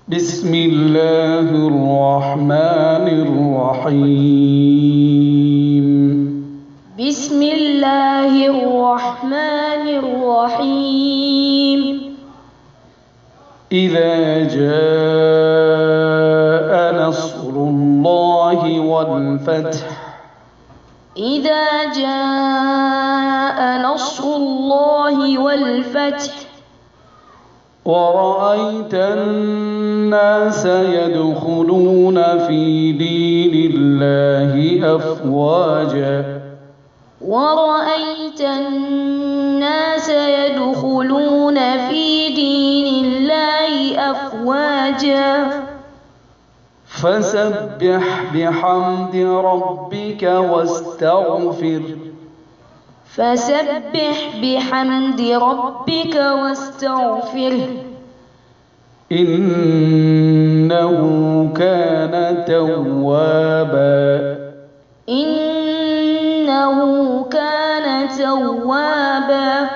بسم الله الرحمن الرحيم. بسم الله الرحمن الرحيم. إذا جاء نصر الله والفتح. إذا جاء نصر الله والفتح. ورأيت الناس يدخلون في دين الله أفواجا. ورأيت الناس يدخلون في دين الله أفواجا. فسبح بحمد ربك واستغفر. فسبح بحمد ربك واستغفره. إنه كان توابا. إنه كان توابا.